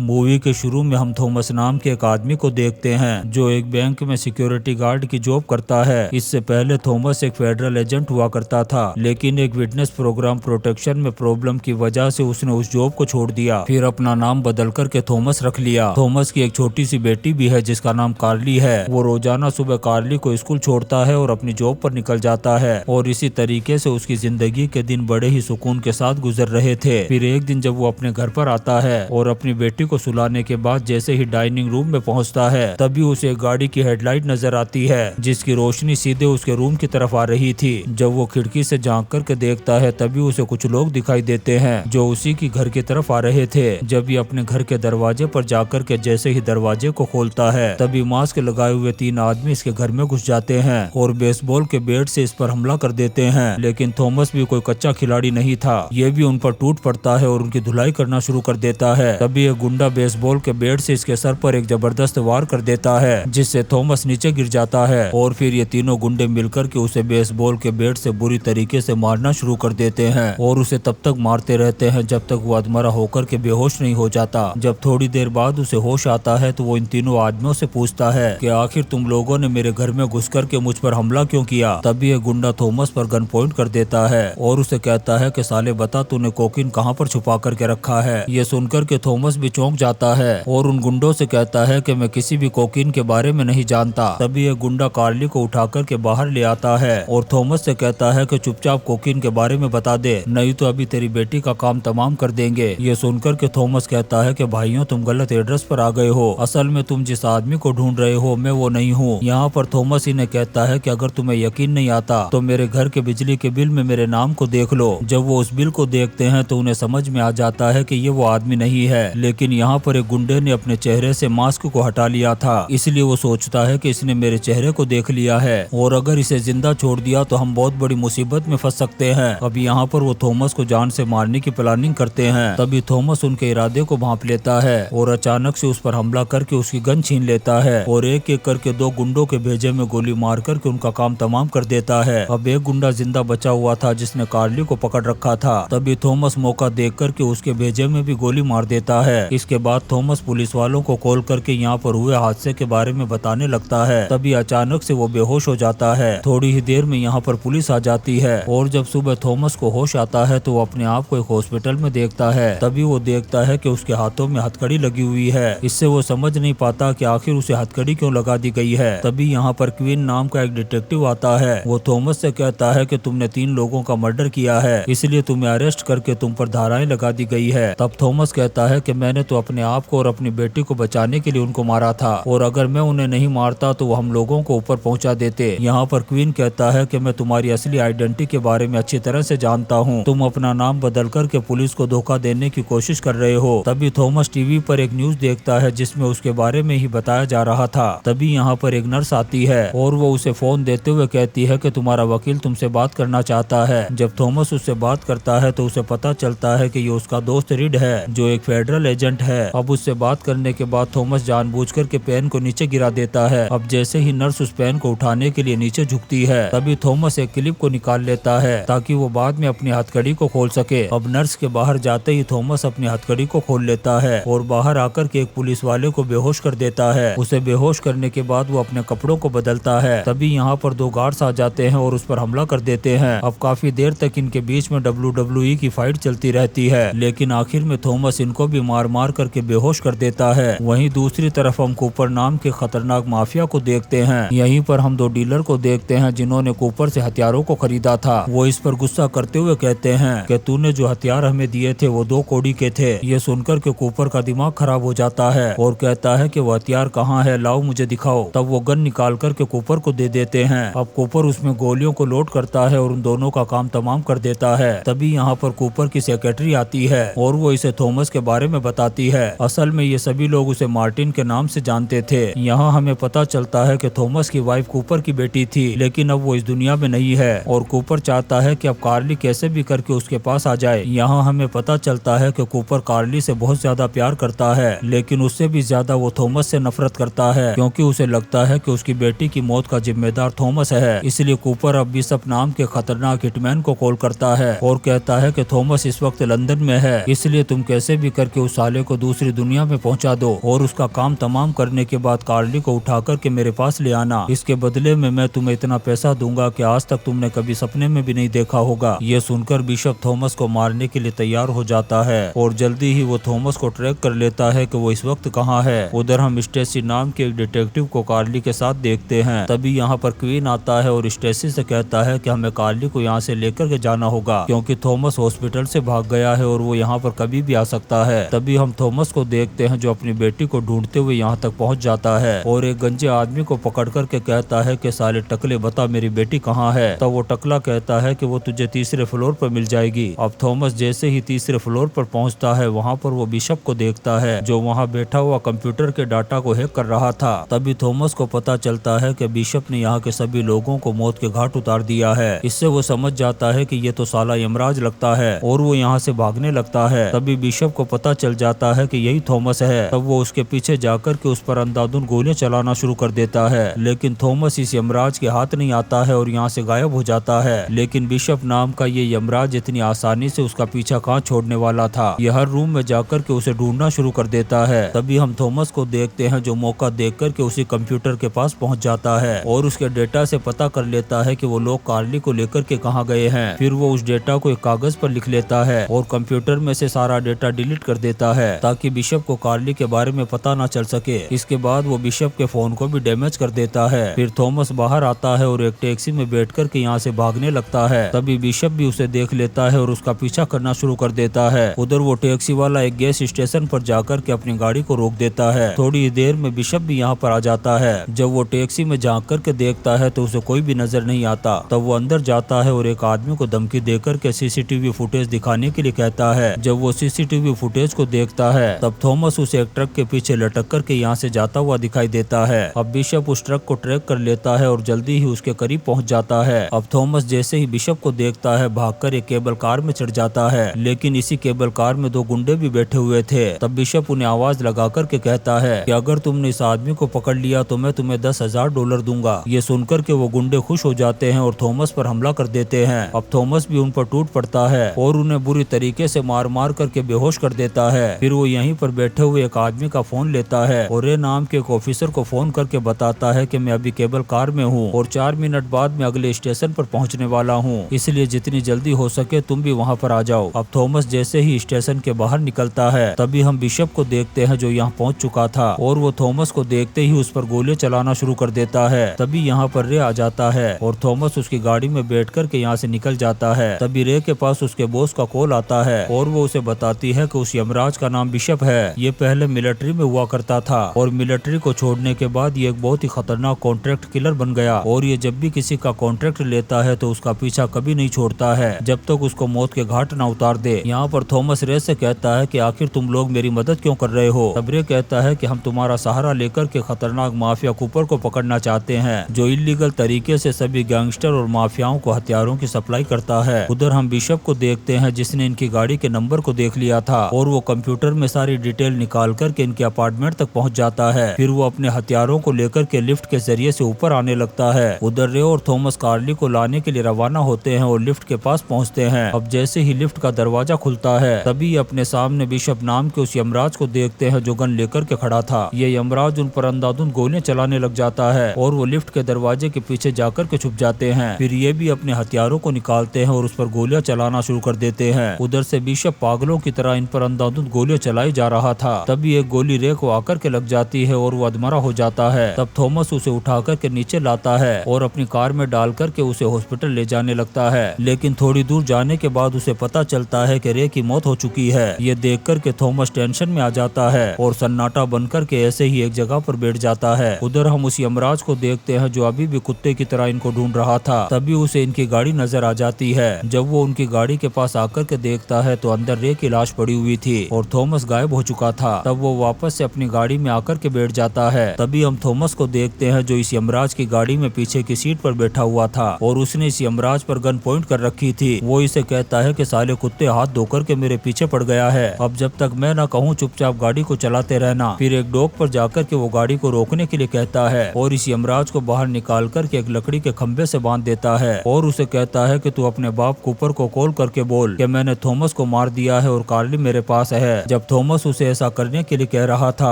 Movie के शुरू में हम थॉमस नाम के एक आदमी को देखते हैं जो एक बैंक में सिक्योरिटी गार्ड की जॉब करता है। इससे पहले थॉमस एक फेडरल एजेंट हुआ करता था, लेकिन एक विटनेस प्रोग्राम प्रोटेक्शन में प्रॉब्लम की वजह से उसने उस जॉब को छोड़ दिया। फिर अपना नाम बदल करके थॉमस रख लिया। थॉमस की एक छोटी सी बेटी भी है जिसका नाम कार्ली है। वो रोजाना सुबह कार्ली को स्कूल छोड़ता है और अपनी जॉब पर निकल जाता है और इसी तरीके से उसकी जिंदगी के दिन बड़े ही सुकून के साथ गुजर रहे थे। फिर एक दिन जब वो अपने घर पर आता है और अपनी बेटी को सुलाने के बाद जैसे ही डाइनिंग रूम में पहुंचता है तभी उसे गाड़ी की हेडलाइट नजर आती है जिसकी रोशनी सीधे उसके रूम की तरफ आ रही थी। जब वो खिड़की से झांक करके देखता है तभी उसे कुछ लोग दिखाई देते हैं जो उसी की घर की तरफ आ रहे थे। जब ये अपने घर के दरवाजे पर जाकर के जैसे ही दरवाजे को खोलता है तभी मास्क लगाए हुए 3 आदमी इसके घर में घुस जाते हैं और बेसबॉल के बैट से इस पर हमला कर देते हैं। लेकिन थॉमस भी कोई कच्चा खिलाड़ी नहीं था, ये भी उन पर टूट पड़ता है और उनकी धुलाई करना शुरू कर देता है। तभी एक गुंडा बेसबॉल के बैट से इसके सर पर एक जबरदस्त वार कर देता है जिससे थॉमस नीचे गिर जाता है और फिर ये तीनों गुंडे मिलकर के उसे बेसबॉल के बैट से बुरी तरीके से मारना शुरू कर देते हैं और उसे तब तक मारते रहते हैं जब तक वो अधमरा होकर के बेहोश नहीं हो जाता। जब थोड़ी देर बाद उसे होश आता है तो वो इन तीनों आदमियों से पूछता है कि आखिर तुम लोगों ने मेरे घर में घुस करके मुझ पर हमला क्यों किया। तभी एक गुंडा थॉमस पर गन पॉइंट कर देता है और उसे कहता है कि साले बता तूने कोकीन कहाँ पर छुपा करके रखा है। ये सुनकर के थॉमस भी चौंक जाता है और उन गुंडों से कहता है कि मैं किसी भी कोकीन के बारे में नहीं जानता। तभी एक गुंडा कार्ली को उठा करके बाहर ले आता है और थॉमस से कहता है कि चुपचाप कोकीन के बारे में बता दे, नहीं तो अभी तेरी बेटी का काम तमाम कर देंगे। ये सुनकर के थॉमस कहता है कि भाइयों तुम गलत एड्रेस पर आ गए हो, असल में तुम जिस आदमी को ढूंढ रहे हो मैं वो नहीं हूँ। यहाँ पर थॉमस इन्हें कहता है कि अगर तुम्हें यकीन नहीं आता तो मेरे घर के बिजली के बिल में मेरे नाम को देख लो। जब वो उस बिल को देखते हैं तो उन्हें समझ में आ जाता है कि ये वो आदमी नहीं है, लेकिन यहाँ पर एक गुंडे ने अपने चेहरे से मास्क को हटा लिया था, इसलिए वो सोचता है कि इसने मेरे चेहरे को देख लिया है और अगर इसे जिंदा छोड़ दिया तो हम बहुत बड़ी मुसीबत में फंस सकते हैं। अब यहाँ पर वो थॉमस को जान से मारने की प्लानिंग करते हैं। तभी थॉमस उनके इरादे को भांप लेता है और अचानक से उस पर हमला करके उसकी गन छीन लेता है और एक एक करके 2 गुंडों के भेजे में गोली मार करके उनका काम तमाम कर देता है। अब एक गुंडा जिंदा बचा हुआ था जिसने कार्ली को पकड़ रखा था। तभी थॉमस मौका देख करके उसके भेजे में भी गोली मार देता है। इसके बाद थॉमस पुलिस वालों को कॉल करके यहाँ पर हुए हादसे के बारे में बताने लगता है। तभी अचानक से वो बेहोश हो जाता है। थोड़ी ही देर में यहाँ पर पुलिस आ जाती है और जब सुबह थॉमस को होश आता है तो वो अपने आप को एक हॉस्पिटल में देखता है। तभी वो देखता है कि उसके हाथों में हथकड़ी लगी हुई है। इससे वो समझ नहीं पाता कि आखिर उसे हथकड़ी क्यों लगा दी गई है। तभी यहाँ पर क्वीन नाम का एक डिटेक्टिव आता है। वो थॉमस से कहता है कि तुमने 3 लोगों का मर्डर किया है, इसलिए तुम्हें अरेस्ट करके तुम पर धाराएं लगा दी गई है। तब थॉमस कहता है कि मैंने तो अपने आप को और अपनी बेटी को बचाने के लिए उनको मारा था और अगर मैं उन्हें नहीं मारता तो वो हम लोगों को ऊपर पहुंचा देते। यहाँ पर क्वीन कहता है कि मैं तुम्हारी असली आइडेंटिटी के बारे में अच्छी तरह से जानता हूँ, तुम अपना नाम बदल करके पुलिस को धोखा देने की कोशिश कर रहे हो। तभी थॉमस टीवी पर एक न्यूज देखता है जिसमें उसके बारे में ही बताया जा रहा था। तभी यहाँ पर एक नर्स आती है और वो उसे फोन देते हुए कहती है कि तुम्हारा वकील तुमसे बात करना चाहता है। जब थॉमस उससे बात करता है तो उसे पता चलता है कि ये उसका दोस्त रिड है जो एक फेडरल एजेंट है। अब उससे बात करने के बाद थॉमस जानबूझकर के पेन को नीचे गिरा देता है। अब जैसे ही नर्स उस पेन को उठाने के लिए नीचे झुकती है तभी थॉमस एक क्लिप को निकाल लेता है ताकि वो बाद में अपनी हथकड़ी को खोल सके। अब नर्स के बाहर जाते ही थॉमस अपनी हथकड़ी को खोल लेता है और बाहर आकर के एक पुलिस वाले को बेहोश कर देता है। उसे बेहोश करने के बाद वो अपने कपड़ों को बदलता है। तभी यहाँ पर 2 गार्ड्स आ जाते हैं और उस पर हमला कर देते हैं। अब काफी देर तक इनके बीच में WWE की फाइट चलती रहती है, लेकिन आखिर में थॉमस इनको भी मार मार करके बेहोश कर देता है। वहीं दूसरी तरफ हम कूपर नाम के खतरनाक माफिया को देखते हैं। यहीं पर हम 2 डीलर को देखते हैं जिन्होंने कूपर से हथियारों को खरीदा था। वो इस पर गुस्सा करते हुए कहते हैं कि तूने जो हथियार हमें दिए थे वो 2 कौड़ी के थे। ये सुनकर के कूपर का दिमाग खराब हो जाता है और कहता है कि वो हथियार कहाँ है, लाओ मुझे दिखाओ। तब वो गन निकाल करके कूपर को दे देते हैं। अब कूपर उसमें गोलियों को लोड करता है और उन दोनों का काम तमाम कर देता है। तभी यहाँ पर कूपर की सेक्रेटरी आती है और वो इसे थॉमस के बारे में बताती है। असल में ये सभी लोग उसे मार्टिन के नाम से जानते थे। यहाँ हमें पता चलता है कि थॉमस की वाइफ कूपर की बेटी थी, लेकिन अब वो इस दुनिया में नहीं है और कूपर चाहता है कि अब कार्ली कैसे भी करके उसके पास आ जाए। यहाँ हमें पता चलता है कि कूपर कार्ली से बहुत ज्यादा प्यार करता है, लेकिन उससे भी ज्यादा वो थॉमस से नफरत करता है क्योंकि उसे लगता है कि उसकी बेटी की मौत का जिम्मेदार थॉमस है। इसलिए कूपर अब बिशप नाम के खतरनाक हिटमैन को कॉल करता है और कहता है कि थॉमस इस वक्त लंदन में है, इसलिए तुम कैसे भी करके उस साले को दूसरी दुनिया में पहुंचा दो और उसका काम तमाम करने के बाद कार्ली को उठा करके मेरे पास ले आना। इसके बदले में मैं तुम्हें इतना पैसा दूंगा कि आज तक तुमने कभी सपने में भी नहीं देखा होगा। ये सुनकर बिशप थॉमस को मारने के लिए तैयार हो जाता है और जल्दी ही वो थॉमस को ट्रैक कर लेता है कि वो इस वक्त कहाँ है। उधर हम स्टेसी नाम के एक डिटेक्टिव को कार्ली के साथ देखते हैं। तभी यहाँ पर क्वीन आता है और स्टेसी से कहता है कि हमें कार्ली को यहाँ से लेकर के जाना होगा क्योंकि थॉमस हॉस्पिटल से भाग गया है और वो यहाँ पर कभी भी आ सकता है। तभी हम थॉमस को देखते हैं जो अपनी बेटी को ढूंढते हुए यहाँ तक पहुँच जाता है और एक गंजे आदमी को पकड़ करके कहता है कि साले टकले बता मेरी बेटी कहाँ है। तब वो टकला कहता है कि वो तुझे तीसरे फ्लोर पर मिल जाएगी। अब थॉमस जैसे ही तीसरे फ्लोर पर पहुँचता है वहाँ पर वो बिशप को देखता है जो वहाँ बैठा हुआ कंप्यूटर के डाटा को हैक कर रहा था। तभी थॉमस को पता चलता है कि बिशप ने यहाँ के सभी लोगों को मौत के घाट उतार दिया है। इससे वो समझ जाता है कि ये तो साला यमराज लगता है और वो यहाँ से भागने लगता है। तभी बिशप को पता चल जाता है कि यही थॉमस है। तब वो उसके पीछे जाकर के उस पर अंधाधुंध गोलियां चलाना शुरू कर देता है, लेकिन थॉमस इस यमराज के हाथ नहीं आता है और यहाँ से गायब हो जाता है। लेकिन बिशप नाम का ये यमराज इतनी आसानी से उसका पीछा कहाँ छोड़ने वाला था। यह हर रूम में जाकर के उसे ढूंढना शुरू कर देता है। तभी हम थॉमस को देखते हैं जो मौका देख कर के उसी कंप्यूटर के पास पहुँच जाता है और उसके डेटा से पता कर लेता है कि वो लोग कार्ली को लेकर के कहाँ गए हैं। फिर वो उस डेटा को एक कागज पर लिख लेता है और कंप्यूटर में से सारा डेटा डिलीट कर देता है ताकि बिशप को कार्ली के बारे में पता ना चल सके। इसके बाद वो बिशप के फोन को भी डैमेज कर देता है। फिर थॉमस बाहर आता है और एक टैक्सी में बैठकर के यहाँ से भागने लगता है। तभी बिशप भी उसे देख लेता है और उसका पीछा करना शुरू कर देता है। उधर वो टैक्सी वाला एक गैस स्टेशन पर जाकर के अपनी गाड़ी को रोक देता है। थोड़ी ही देर में बिशप भी यहाँ पर आ जाता है। जब वो टैक्सी में झांक करके देखता है तो उसे कोई भी नजर नहीं आता। तब वो अंदर जाता है और एक आदमी को धमकी देकर के सीसीटीवी फुटेज दिखाने के लिए कहता है। जब वो सीसीटीवी फुटेज को देखता है तब थॉमस उसे एक ट्रक के पीछे लटक करके यहाँ से जाता हुआ दिखाई देता है। अब बिशप उस ट्रक को ट्रैक कर लेता है और जल्दी ही उसके करीब पहुँच जाता है। अब थॉमस जैसे ही बिशप को देखता है भागकर एक केबल कार में चढ़ जाता है, लेकिन इसी केबल कार में दो गुंडे भी बैठे हुए थे। तब बिशप उन्हें आवाज लगा करके कहता है कि अगर तुमने इस आदमी को पकड़ लिया तो मैं तुम्हें $10,000 दूंगा। ये सुनकर के वो गुंडे खुश हो जाते हैं और थॉमस पर हमला कर देते हैं। अब थॉमस भी उन पर टूट पड़ता है और उन्हें बुरी तरीके से मार मार करके बेहोश कर देता है। फिर वो यहीं पर बैठे हुए एक आदमी का फोन लेता है और रे नाम के एक ऑफिसर को फोन करके बताता है कि मैं अभी केबल कार में हूँ और 4 मिनट बाद मैं अगले स्टेशन पर पहुँचने वाला हूँ, इसलिए जितनी जल्दी हो सके तुम भी वहाँ पर आ जाओ। अब थॉमस जैसे ही स्टेशन के बाहर निकलता है तभी हम बिशप को देखते हैं जो यहाँ पहुँच चुका था और वो थॉमस को देखते ही उस पर गोलियां चलाना शुरू कर देता है। तभी यहाँ पर रे आ जाता है और थॉमस उसकी गाड़ी में बैठ कर के यहाँ से निकल जाता है। तभी रे के पास उसके बॉस का कॉल आता है और वो उसे बताती है कि उस यमराज का नाम बिशप है। ये पहले मिलिट्री में हुआ करता था और मिलिट्री को छोड़ने के बाद ये एक बहुत ही खतरनाक कॉन्ट्रैक्ट किलर बन गया और ये जब भी किसी का कॉन्ट्रैक्ट लेता है तो उसका पीछा कभी नहीं छोड़ता है जब तक उसको मौत के घाट न उतार दे। यहाँ पर थॉमस रे से कहता है कि आखिर तुम लोग मेरी मदद क्यों कर रहे हो। तब रे कहता है कि हम तुम्हारा सहारा लेकर के खतरनाक माफिया कूपर को पकड़ना चाहते हैं जो इलीगल तरीके से सभी गैंगस्टर और माफियाओं को हथियारों की सप्लाई करता है। उधर हम बिशप को देखते हैं जिसने इनकी गाड़ी के नंबर को देख लिया था और वो कंप्यूटर में सारी डिटेल निकाल करके इनके अपार्टमेंट तक पहुंच जाता है। फिर वो अपने हथियारों को लेकर के लिफ्ट के जरिए से ऊपर आने लगता है। उधर रे और थॉमस कार्ली को लाने के लिए रवाना होते हैं और लिफ्ट के पास पहुंचते हैं। अब जैसे ही लिफ्ट का दरवाजा खुलता है तभी अपने सामने बिशप नाम के उस यमराज को देखते हैं जो गन लेकर के खड़ा था। ये यमराज उन पर अंधाधुंध गोलियां चलाने लग जाता है और वो लिफ्ट के दरवाजे के पीछे जाकर के छुप जाते हैं। फिर ये भी अपने हथियारों को निकालते हैं और उस पर गोलियां चलाना शुरू कर देते हैं। उधर से बिशप पागलों की तरह इन पर अंधाधुंध गोलियां चलाई जा रहा था। तभी एक गोली रे को आकर के लग जाती है और वो अधमरा हो जाता है। तब थॉमस उसे उठाकर के नीचे लाता है और अपनी कार में डाल करके उसे हॉस्पिटल ले जाने लगता है। लेकिन थोड़ी दूर जाने के बाद उसे पता चलता है कि रे की मौत हो चुकी है। ये देख कर के थॉमस टेंशन में आ जाता है और सन्नाटा बनकर के ऐसे ही एक जगह पर बैठ जाता है। उधर हम उस यमराज को देखते हैं जो अभी भी कुत्ते की तरह इनको ढूंढ रहा था। तभी उसे इनकी गाड़ी नजर आ जाती है। जब वो उनकी गाड़ी के पास आकर के देखता है तो अंदर रे की लाश पड़ी हुई थी और थॉमस गायब हो चुका था। तब वो वापस से अपनी गाड़ी में आकर के बैठ जाता है। तभी हम थॉमस को देखते हैं जो इस यमराज की गाड़ी में पीछे की सीट पर बैठा हुआ था और उसने इस यमराज पर गन पॉइंट कर रखी थी। वो इसे कहता है कि साले कुत्ते हाथ धोकर के मेरे पीछे पड़ गया है, अब जब तक मैं ना कहूँ चुपचाप गाड़ी को चलाते रहना। फिर एक डॉग पर जाकर के वो गाड़ी को रोकने के लिए कहता है और इस यमराज को बाहर निकाल करके एक लकड़ी के खंभे से बांध देता है और उसे कहता है कि तू अपने बाप कूपर को कॉल करके बोल कि मैंने थॉमस को मार दिया है और कार्ली मेरे पास है। जब जब थॉमस उसे ऐसा करने के लिए कह रहा था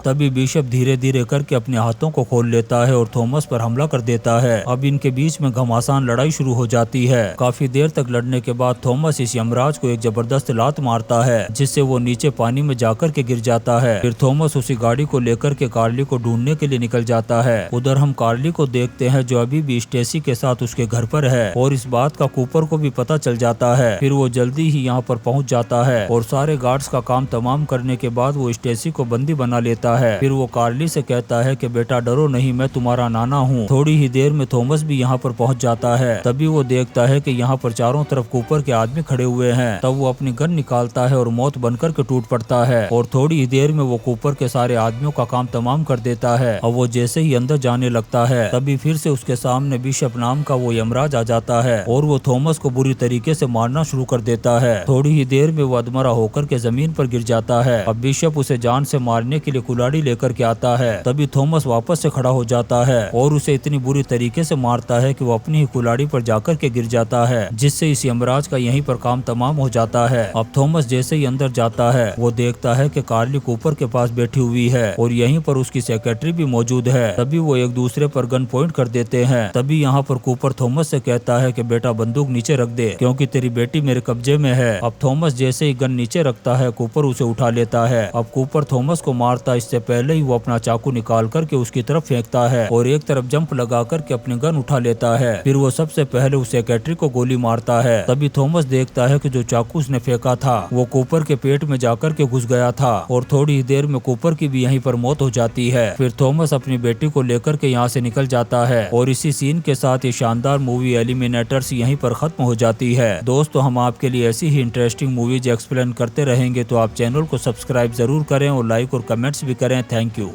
तभी बिशप धीरे धीरे करके अपने हाथों को खोल लेता है और थॉमस पर हमला कर देता है। अब इनके बीच में घमासान लड़ाई शुरू हो जाती है। काफी देर तक लड़ने के बाद थॉमस इस यमराज को एक जबरदस्त लात मारता है जिससे वो नीचे पानी में जाकर के गिर जाता है। फिर थॉमस उसी गाड़ी को लेकर के कार्ली को ढूंढने के लिए निकल जाता है। उधर हम कार्ली को देखते हैं जो अभी भी स्टेसी के साथ उसके घर पर है और इस बात का कूपर को भी पता चल जाता है। फिर वो जल्दी ही यहाँ पर पहुँच जाता है और सारे गार्ड्स का काम तमाम करने के बाद वो स्टेसी को बंदी बना लेता है। फिर वो कार्ली से कहता है कि बेटा डरो नहीं, मैं तुम्हारा नाना हूँ। थोड़ी ही देर में थॉमस भी यहाँ पर पहुँच जाता है। तभी वो देखता है कि यहाँ पर चारों तरफ कूपर के आदमी खड़े हुए हैं। तब वो अपनी गन निकालता है और मौत बनकर के टूट पड़ता है और थोड़ी ही देर में वो कूपर के सारे आदमियों का काम तमाम कर देता है। और वो जैसे ही अंदर जाने लगता है तभी फिर से उसके सामने बिशप नाम का वो यमराज आ जाता है और वो थॉमस को बुरी तरीके से मारना शुरू कर देता है। थोड़ी ही देर में वो अधमरा होकर के जमीन पर गिर जाता है। अब बिशप उसे जान से मारने के लिए कुल्हाड़ी लेकर के आता है। तभी थॉमस वापस से खड़ा हो जाता है और उसे इतनी बुरी तरीके से मारता है कि वो अपनी ही कुल्हाड़ी पर जाकर के गिर जाता है, जिससे इस यमराज का यहीं पर काम तमाम हो जाता है। अब थॉमस जैसे ही अंदर जाता है वो देखता है कि कार्ली कूपर के पास बैठी हुई है और यहीं पर उसकी सेक्रेटरी भी मौजूद है। तभी वो एक दूसरे पर गन पॉइंट कर देते हैं। तभी यहाँ पर कूपर थॉमस से कहता है कि बेटा बंदूक नीचे रख दे क्योंकि तेरी बेटी मेरे कब्जे में है। अब थॉमस जैसे ही गन नीचे रखता है कूपर उसे उठा लेता है। अब कूपर थॉमस को मारता इससे पहले ही वो अपना चाकू निकाल करके उसकी तरफ फेंकता है और एक तरफ जंप लगा करके अपनी गन उठा लेता है। फिर वो सबसे पहले उस सेक्रेटरी को गोली मारता है। तभी थॉमस देखता है कि जो चाकू उसने फेंका था वो कूपर के पेट में जाकर के घुस गया था और थोड़ी ही देर में कूपर की भी यहीं पर मौत हो जाती है। फिर थॉमस अपनी बेटी को लेकर के यहाँ से निकल जाता है और इसी सीन के साथ ये शानदार मूवी एलिमिनेटर्स यहीं पर खत्म हो जाती है। दोस्तों हम आपके लिए ऐसी ही इंटरेस्टिंग मूवीज एक्सप्लेन करते रहेंगे, तो आप चैनल को सब्सक्राइब जरूर करें और लाइक और कमेंट्स भी करें। Thank you.